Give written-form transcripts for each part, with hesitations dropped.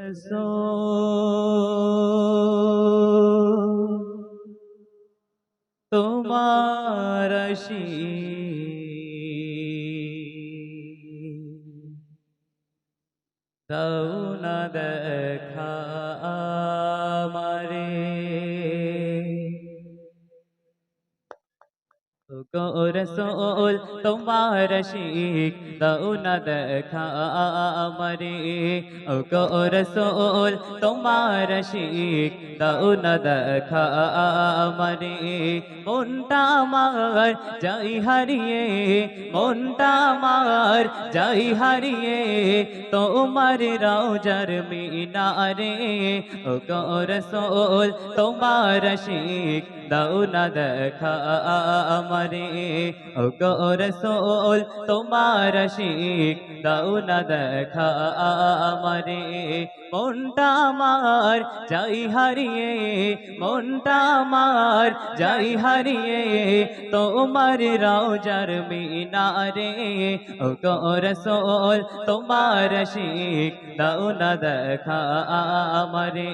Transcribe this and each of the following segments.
রাসূল তোমার দাও না দেখা আমারে গো রসূল তোমার আশিক দাও না দেখা আমারে গো রসূল তোমার আশিক দাও না দেখা আমারে মনটা আমার যাই হারিয়ে মনটা আমার যাই হারিয়ে তোমার রওজার মিনারে গো রসূল তোমার আশিক দাও না দেখা আমারে গো রসূল তোমার আশিক দাও না দেখা আমারে মনটা আমার যাই হারিয়ে মনটা আমার যাই হারিয়ে তোমার রওজার মিনারে গো রসূল তোমার আশিক দাও না দেখা আমারে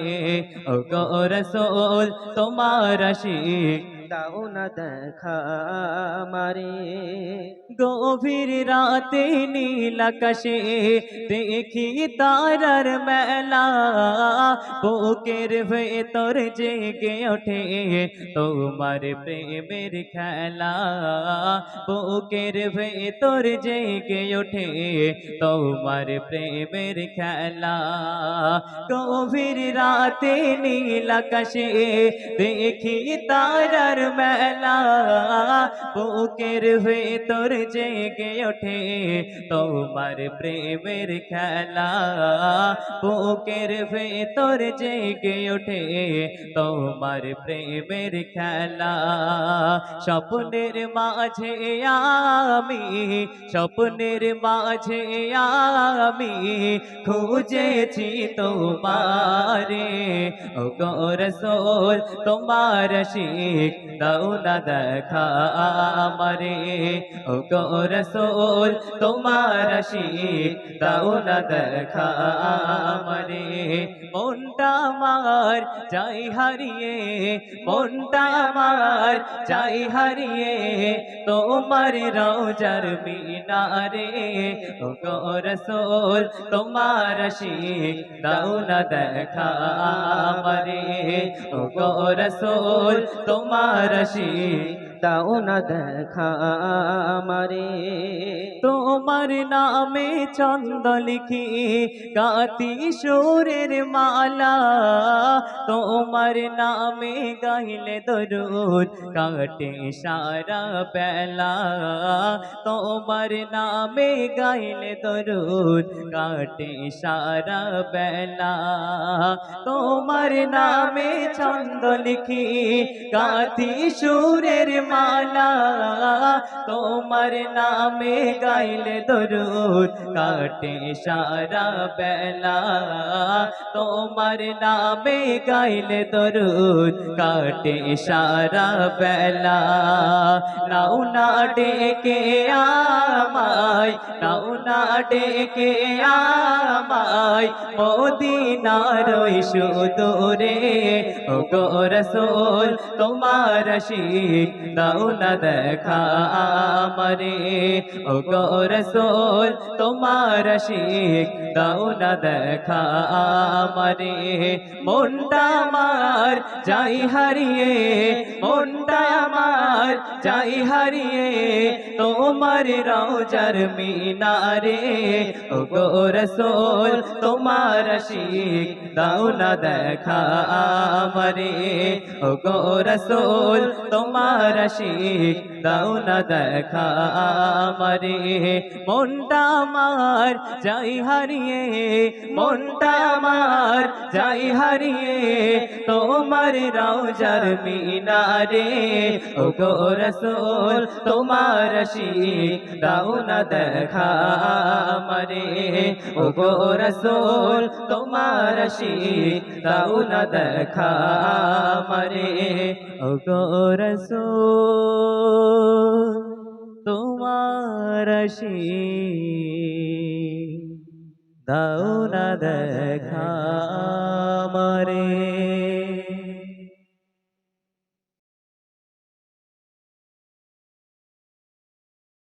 গো রসূল তোমার আশিক দাও না দেখা আমারে গভীর রাতে নীল আকাশে দেখি তারার মেলা বুকের ভেতর জেগে ওঠে তোমার প্রেমের খেলা বুকের ভেতর জেগে ওঠে তোমার প্রেমের খেলা গভীর রাতে নীল আকাশে দেখি তারার মেলা বুকের ভেতর জেগে ওঠে তোমার প্রেমের খেলা বুকের ভেতর জেগে ওঠে তোমার প্রেমের খেলা স্বপ্নের মাঝে আমি স্বপ্নের মাঝে আমি খুঁজেছি তোমারে ও গো রসূল তোমার আশিক দাও না দেখা আমারে ও গো রসূল তোমার আশিক দাও না দেখা আমারে মনটা আমার যাই হারিয়ে মনটা আমার যাই হারিয়ে তোমার রওজার মিনারে ও গো রসূল তোমার আশিক দাও না দেখা আমারে ও গো রসূল তোমার আশিক দাও না দেখা আমারে তোমার নামে ছন্দ লিখি গাতি সুরের মালা তোমার নামে গাইলে দরুদ কাটে সারা বেলা তোমার নামে গাইলে দরুদ কাটে সারা বেলা তোমার নামে ছন্দ লিখি গাতি সুরের মালা তোমার নামে গাইলে দরুদ কাটে সারা বেলা তোমার নামে গাইলে দরুদ কাটে সারা বেলা নাও না ডেকে আমায় নাও না ডেকে আমায় মদিনার ওই সুদূরে ও গো রসূল তোমার আশিক দাও না দেখা আমারে ও গো রসূল তোমার আশিক দাও না দেখা আমারে মনটা আমার যাই হারিয়ে মনটা আমার যাই হারিয়ে তোমার রওজার মিনারে ও গো রসূল তোমার আশিক দাও না দেখা আমারে ও গো রসূল তোমার আশিক দাও না দেখা আমারে মনটা আমার যাই হারিয়ে মনটা আমার যাই হারিয়ে তোমার রওজার মিনারে ও গো রসূল তোমার আশিক দাও না দেখা আমারে ও গো রসূল তোমার আশিক দাও না দেখা আমারে ও গো রসূল তোমার আশিক দাও না দেখা আমারে